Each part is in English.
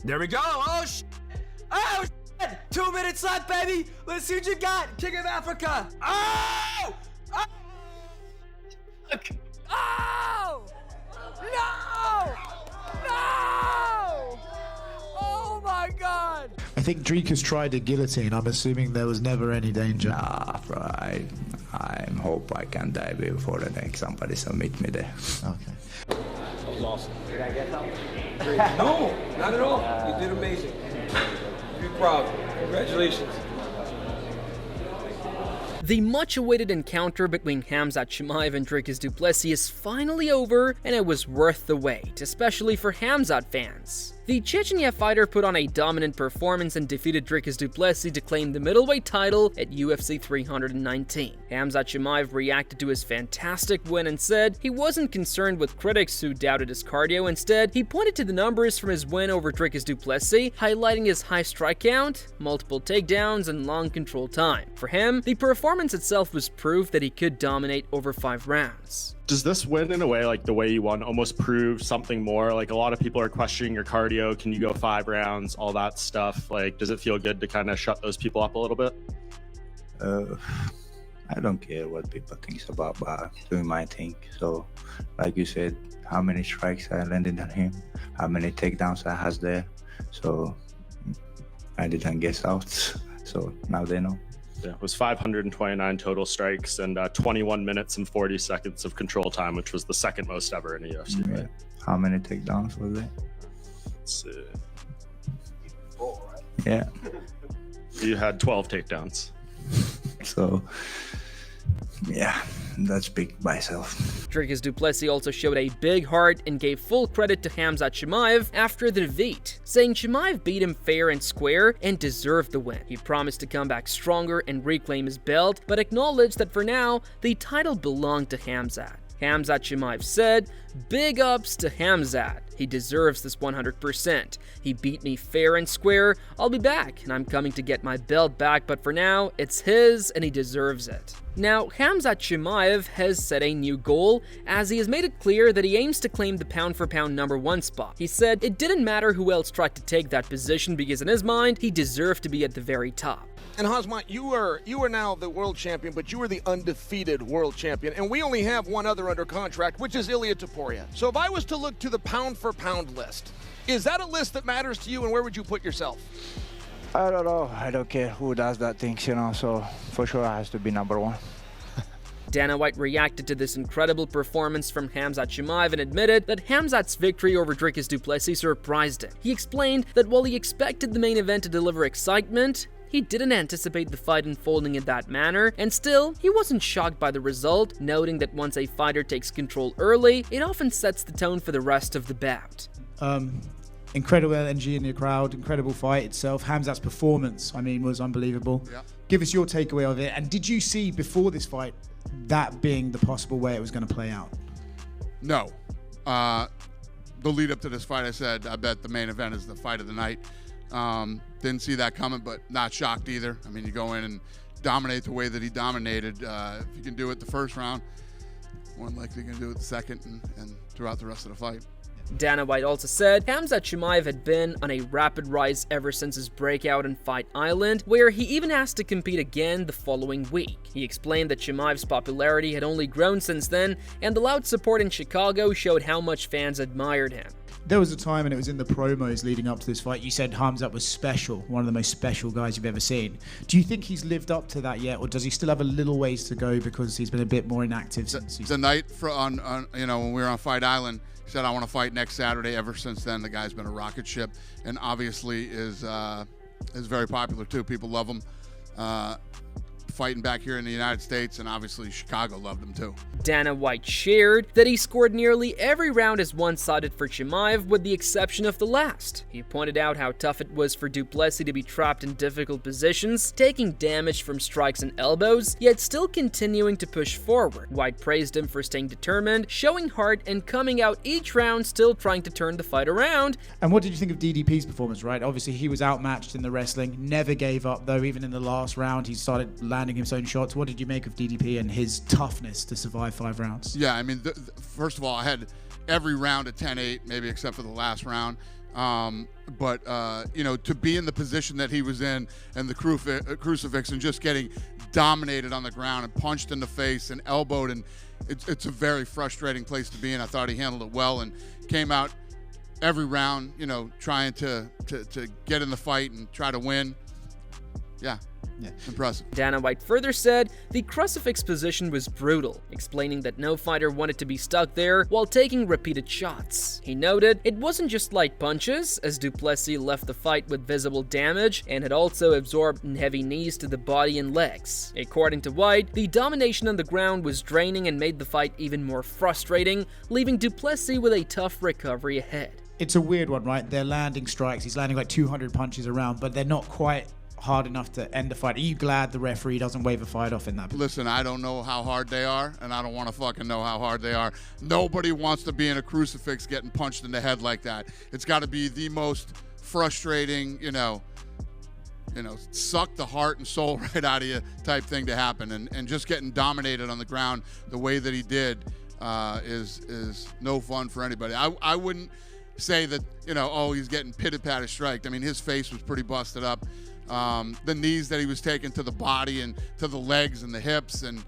There we go. Oh, oh, 2 minutes left, baby. Let's see what you got. King of Africa. Oh! Oh! Oh! No! No! Oh my God! I think Dricus tried a guillotine. I'm assuming there was never any danger. Nah, bro. I hope I can die before the next somebody submit me there. Okay. That was awesome. Did I get something? No, not at all. You did amazing. Be proud. Congratulations. The much-awaited encounter between Khamzat Chimaev and Dricus du Plessis is finally over, and it was worth the wait, especially for Khamzat fans. The Chechnya fighter put on a dominant performance and defeated Dricus du Plessis to claim the middleweight title at UFC 319. Khamzat Chimaev reacted to his fantastic win and said he wasn't concerned with critics who doubted his cardio. Instead, he pointed to the numbers from his win over Dricus du Plessis, highlighting his high strike count, multiple takedowns, and long control time. For him, the performance itself was proof that he could dominate over 5 rounds. Does this win, in a way, like the way you won, almost prove something more? Like, a lot of people are questioning your cardio. Can you go 5 rounds? All that stuff. Like, does it feel good to kind of shut those people up a little bit? I don't care what people think about doing my thing. So, like you said, how many strikes I landed on him, how many takedowns I has there. So, I didn't guess out. So, now they know. Yeah, it was 529 total strikes and 21 minutes and 40 seconds of control time, which was the second most ever in a UFC fight. Yeah. How many takedowns was it? Let's see. 4, right? Yeah. You had 12 takedowns. So, yeah, that's big by itself. Dricus du Plessis also showed a big heart and gave full credit to Khamzat Chimaev after the defeat, saying Chimaev beat him fair and square and deserved the win. He promised to come back stronger and reclaim his belt, but acknowledged that for now, the title belonged to Khamzat. Khamzat Chimaev said, "Big ups to Khamzat. He deserves this 100%. He beat me fair and square. I'll be back, and I'm coming to get my belt back, but for now, it's his, and he deserves it." Now, Khamzat Chimaev has set a new goal, as he has made it clear that he aims to claim the pound-for-pound #1 spot. He said it didn't matter who else tried to take that position because in his mind, he deserved to be at the very top. And Khamzat, you are now the world champion, but you are the undefeated world champion, and we only have one other under contract, which is Ilia Topuria. So if I was to look to the pound-for-pound list, is that a list that matters to you, and where would you put yourself? I don't know. I don't care who does that things, so for sure it has to be #1. Dana White reacted to this incredible performance from Khamzat Chimaev and admitted that Khamzat's victory over Dricus du Plessis surprised him. He explained that while he expected the main event to deliver excitement, he didn't anticipate the fight unfolding in that manner, and still, he wasn't shocked by the result, noting that once a fighter takes control early, it often sets the tone for the rest of the bout. Incredible energy in the crowd, incredible fight itself. Khamzat's performance, was unbelievable. Yeah. Give us your takeaway of it. And did you see before this fight that being the possible way it was going to play out? No. The lead up to this fight, I said, I bet the main event is the fight of the night. Didn't see that coming, but not shocked either. You go in and dominate the way that he dominated. If you can do it the first round, more than likely you can do it the second and throughout the rest of the fight. Dana White also said Khamzat Chimaev had been on a rapid rise ever since his breakout in Fight Island, where he even asked to compete again the following week. He explained that Chimaev's popularity had only grown since then, and the loud support in Chicago showed how much fans admired him. There was a time, and it was in the promos leading up to this fight, you said Khamzat was special, one of the most special guys you've ever seen. Do you think he's lived up to that yet, or does he still have a little ways to go because he's been a bit more inactive since the night on when we were on Fight Island? He said, "I want to fight next Saturday." Ever since then, the guy's been a rocket ship, and obviously is very popular too. People love him. Fighting back here in the United States, and obviously Chicago loved him too. Dana White shared that he scored nearly every round as one-sided for Chimaev with the exception of the last. He pointed out how tough it was for du Plessis to be trapped in difficult positions, taking damage from strikes and elbows, yet still continuing to push forward. White praised him for staying determined, showing heart, and coming out each round still trying to turn the fight around. And what did you think of DDP's performance, right? Obviously he was outmatched in the wrestling, never gave up though, even in the last round he started landing his own shots. What did you make of DDP and his toughness to survive 5 rounds? Yeah, first of all, I had every round at 10-8, maybe except for the last round. To be in the position that he was in and the crucifix and just getting dominated on the ground and punched in the face and elbowed, and it's a very frustrating place to be in. I thought he handled it well and came out every round, trying to get in the fight and try to win. Yeah. Impressive. Dana White further said the crucifix position was brutal, explaining that no fighter wanted to be stuck there while taking repeated shots. He noted it wasn't just light punches, as du Plessis left the fight with visible damage and had also absorbed heavy knees to the body and legs. According to White, the domination on the ground was draining and made the fight even more frustrating, leaving du Plessis with a tough recovery ahead. It's a weird one, right? They're landing strikes. He's landing like 200 punches around, but they're not quite hard enough to end the fight. Are you glad the referee doesn't wave a fight off in that position? Listen, I don't know how hard they are, and I don't want to fucking know how hard they are. Nobody wants to be in a crucifix getting punched in the head like that. It's got to be the most frustrating, suck the heart and soul right out of you type thing to happen. And just getting dominated on the ground the way that he did is no fun for anybody. I wouldn't say that, he's getting pitted-patted striked. I mean, his face was pretty busted up. The knees that he was taking to the body and to the legs and the hips, and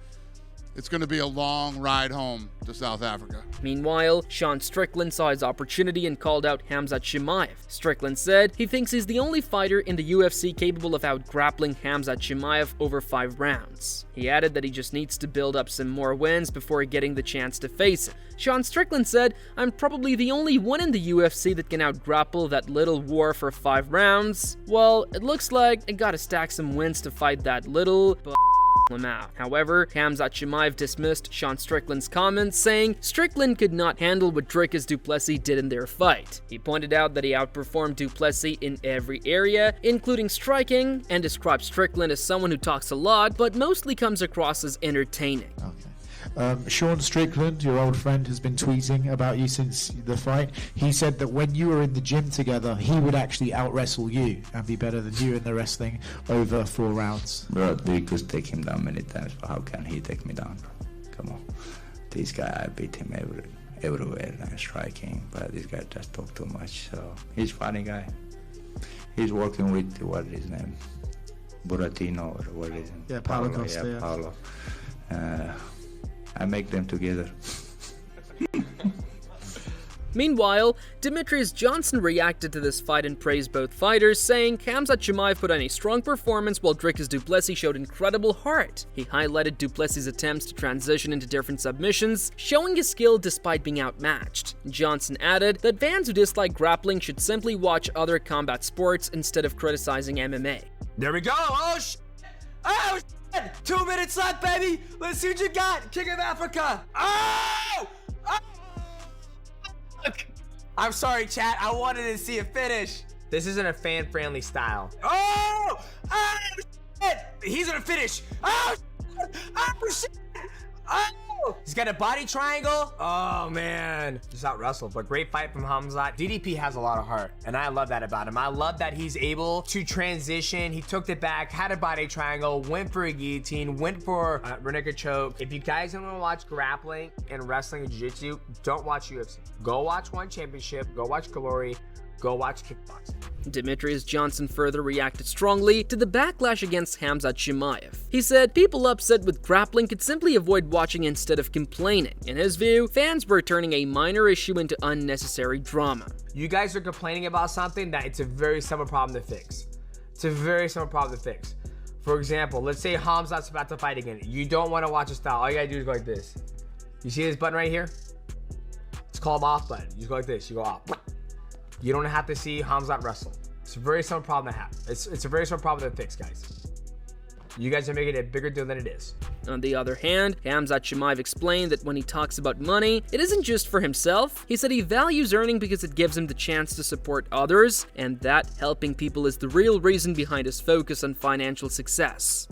it's going to be a long ride home to South Africa. Meanwhile, Sean Strickland saw his opportunity and called out Khamzat Chimaev. Strickland said he thinks he's the only fighter in the UFC capable of out-grappling Khamzat Chimaev over 5 rounds. He added that he just needs to build up some more wins before getting the chance to face him. Sean Strickland said, "I'm probably the only one in the UFC that can out-grapple that little war for 5 rounds. Well, it looks like I gotta stack some wins to fight that little, but him out." However, Khamzat Chimaev dismissed Sean Strickland's comments, saying Strickland could not handle what Dricus du Plessis did in their fight. He pointed out that he outperformed du Plessis in every area, including striking, and described Strickland as someone who talks a lot, but mostly comes across as entertaining. Sean Strickland, your old friend, has been tweeting about you since the fight. He said that when you were in the gym together, he would actually out-wrestle you and be better than you in the wrestling over 4 rounds. Bro, Dricus take him down many times, but how can he take me down, bro? Come on. This guy, I beat him everywhere and striking, but this guy just talk too much. So he's funny guy. He's working with, what is his name? Buratino, or what is it? Yeah, Paulo Costa, yeah. Paulo. I make them together. Meanwhile, Demetrius Johnson reacted to this fight and praised both fighters, saying Khamzat Chimaev put on a strong performance while Dricus du Plessis showed incredible heart. He highlighted du Plessis' attempts to transition into different submissions, showing his skill despite being outmatched. Johnson added that fans who dislike grappling should simply watch other combat sports instead of criticizing MMA. There we go. Oh, Oh, 2 minutes left, baby. Let's see what you got. King of Africa. Oh! I'm sorry, chat. I wanted to see a finish. This isn't a fan-friendly style. Oh! Oh, shit! He's gonna finish. Oh, shit! Oh, shit! Oh! He's got a body triangle. Oh, man. Just out-wrestled, but great fight from Khamzat. DDP has a lot of heart, and I love that about him. I love that he's able to transition. He took it back, had a body triangle, went for a guillotine, went for a rear naked choke. If you guys don't want to watch grappling and wrestling and jiu-jitsu, don't watch UFC. Go watch One Championship. Go watch Glory. Go watch kickboxing. Demetrius Johnson further reacted strongly to the backlash against Khamzat Chimaev. He said people upset with grappling could simply avoid watching instead of complaining. In his view, fans were turning a minor issue into unnecessary drama. You guys are complaining about something that it's a very simple problem to fix. It's a very simple problem to fix. For example, let's say Khamzat's about to fight again. You don't want to watch his style. All you gotta do is go like this. You see this button right here? It's called off button. You just go like this. You go off. You don't have to see Khamzat wrestle. It's a very simple problem to have. It's a very simple problem to fix, guys. You guys are making it a bigger deal than it is. On the other hand, Khamzat Chimaev explained that when he talks about money, it isn't just for himself. He said he values earning because it gives him the chance to support others, and that helping people is the real reason behind his focus on financial success.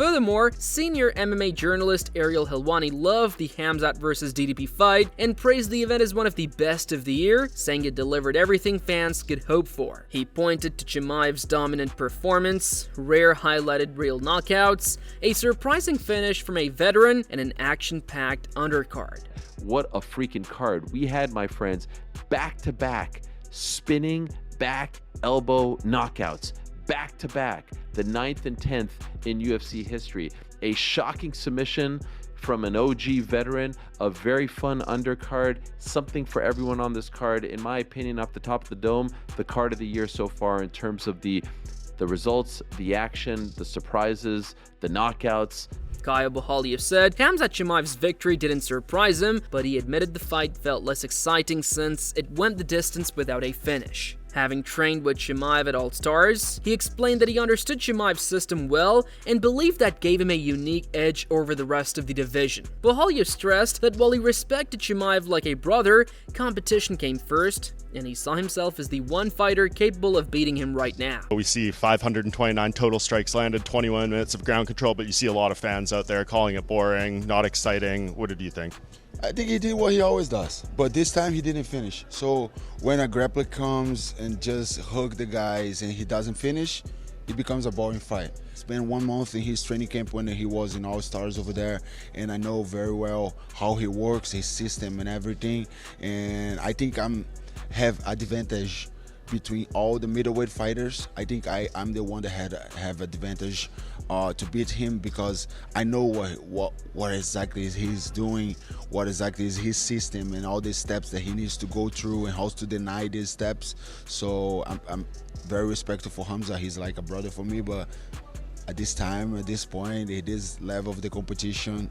Furthermore, senior MMA journalist Ariel Helwani loved the Khamzat vs DDP fight and praised the event as one of the best of the year, saying it delivered everything fans could hope for. He pointed to Chimaev's dominant performance, rare highlighted real knockouts, a surprising finish from a veteran, and an action-packed undercard. What a freaking card. We had, my friends, back-to-back spinning back elbow knockouts. Back-to-back, the 9th and 10th in UFC history. A shocking submission from an OG veteran, a very fun undercard, something for everyone on this card. In my opinion, off the top of the dome, the card of the year so far in terms of the results, the action, the surprises, the knockouts. Caio Borralho said Khamzat Chimaev's victory didn't surprise him, but he admitted the fight felt less exciting since it went the distance without a finish. Having trained with Chimaev at All Stars, he explained that he understood Chimaev's system well and believed that gave him a unique edge over the rest of the division. Borralho stressed that while he respected Chimaev like a brother, competition came first, and he saw himself as the one fighter capable of beating him right now. We see 529 total strikes landed, 21 minutes of ground control, but you see a lot of fans out there calling it boring, not exciting. What did you think? I think he did what he always does, but this time he didn't finish. So when a grappler comes and just hug the guys and he doesn't finish, it becomes a boring fight. Spent 1 month in his training camp when he was in All Stars over there, and I know very well how he works, his system and everything. And I think have advantage between all the middleweight fighters. I think I'm the one that have advantage to beat him because I know what exactly he's doing, what exactly is his system and all the steps that he needs to go through and how to deny these steps. So I'm very respectful for Khamzat. He's like a brother for me, but at this time, at this point, at this level of the competition,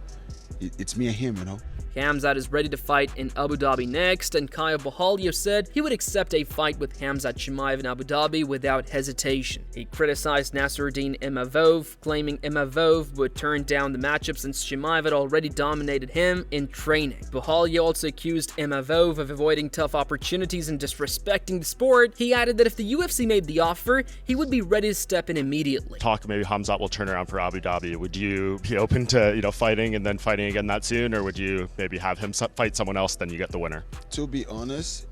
it's me and him, you know. Khamzat is ready to fight in Abu Dhabi next, and Caio Borralho said he would accept a fight with Khamzat Chimaev in Abu Dhabi without hesitation. He criticized Nasruddin Imavov, claiming Imavov would turn down the matchup since Chimaev had already dominated him in training. Borralho also accused Imavov of avoiding tough opportunities and disrespecting the sport. He added that if the UFC made the offer, he would be ready to step in immediately. Talk maybe Khamzat will turn around for Abu Dhabi. Would you be open to fighting and then fighting again that soon, or would you maybe have him fight someone else, then you get the winner? To be honest,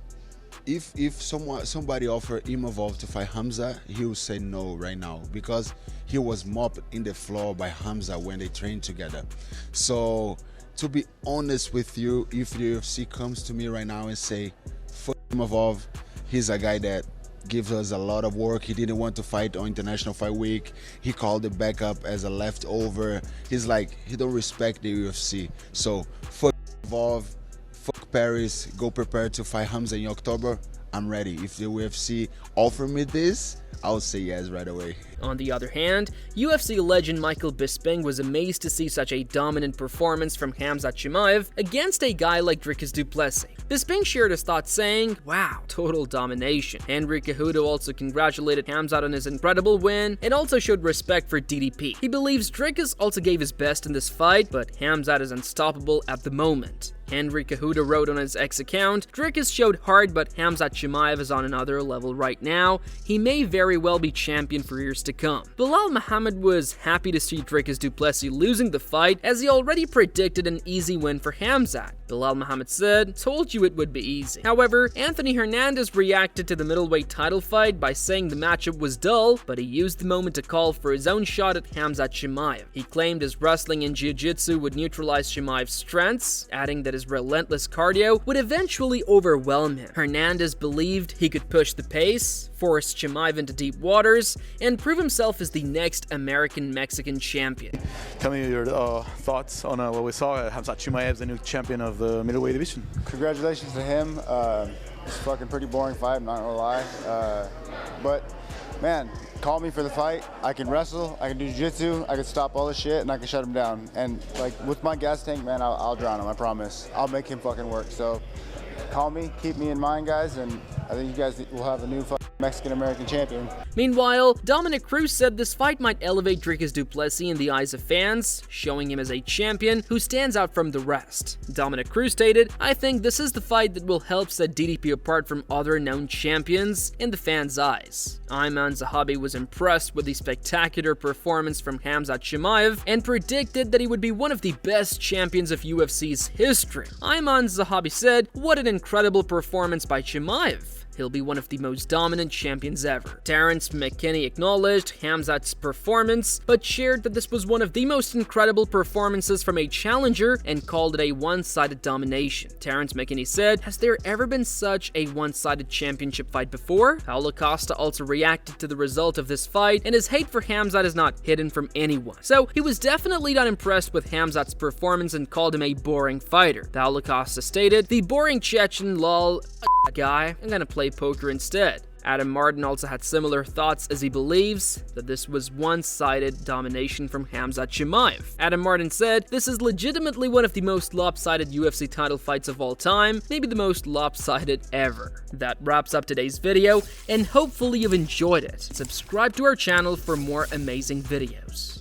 if somebody offered Imavov to fight Khamzat, he would say no right now because he was mopped in the floor by Khamzat when they trained together. So to be honest with you, if the UFC comes to me right now and say, fuck Imavov, he's a guy that gives us a lot of work. He didn't want to fight on International Fight Week. He called it back up as a leftover. He's like, he don't respect the UFC. So fuck Imavov, fuck Paris, go prepare to fight Khamzat in October. I'm ready. If the UFC offer me this, I'll say yes right away. On the other hand, UFC legend Michael Bisping was amazed to see such a dominant performance from Khamzat Chimaev against a guy like Dricus du Plessis. Bisping shared his thoughts saying, "Wow, total domination." Henry Cejudo also congratulated Khamzat on his incredible win and also showed respect for DDP. He believes Dricus also gave his best in this fight, but Khamzat is unstoppable at the moment. Henry Cejudo wrote on his X account, "Dricus showed hard, but Khamzat Chimaev is on another level right now. He may very well be champion for years to come." Belal Muhammad was happy to see Dricus du Plessis losing the fight, as he already predicted an easy win for Khamzat. Belal Muhammad said, "Told you it would be easy." However, Anthony Hernandez reacted to the middleweight title fight by saying the matchup was dull, but he used the moment to call for his own shot at Khamzat Chimaev. He claimed his wrestling and jiu-jitsu would neutralize Chimaev's strengths, adding that his relentless cardio would eventually overwhelm him. Hernandez believed he could push the pace, force Chimaev into deep waters, and prove himself as the next American-Mexican champion. Tell me your thoughts on what we saw. Khamzat Chimaev, the new champion of the middleweight division. Congratulations to him. It's a fucking pretty boring fight, I'm not gonna lie. But man, call me for the fight. I can wrestle, I can do jiu-jitsu, I can stop all this shit, and I can shut him down. And like with my gas tank, man, I'll drown him, I promise. I'll make him fucking work. So call me, keep me in mind, guys, and I think you guys will have a new fight. Mexican-American champion. Meanwhile, Dominic Cruz said this fight might elevate Dricus du Plessis in the eyes of fans, showing him as a champion who stands out from the rest. Dominic Cruz stated, "I think this is the fight that will help set DDP apart from other known champions in the fans' eyes." Ayman Zahabi was impressed with the spectacular performance from Khamzat Chimaev and predicted that he would be one of the best champions of UFC's history. Ayman Zahabi said, "What an incredible performance by Chimaev. He'll be one of the most dominant champions ever." Terrence McKinney acknowledged Khamzat's performance, but shared that this was one of the most incredible performances from a challenger and called it a one-sided domination. Terrence McKinney said, "Has there ever been such a one-sided championship fight before?" Paulo Costa also reacted to the result of this fight, and his hate for Khamzat is not hidden from anyone. So he was definitely not impressed with Khamzat's performance and called him a boring fighter. Paulo Costa stated, "The boring Chechen lol guy, I'm gonna play poker instead." Adam Martin also had similar thoughts, as he believes that this was one-sided domination from Khamzat Chimaev. Adam Martin said, "This is legitimately one of the most lopsided UFC title fights of all time, maybe the most lopsided ever." That wraps up today's video, and hopefully you've enjoyed it. Subscribe to our channel for more amazing videos.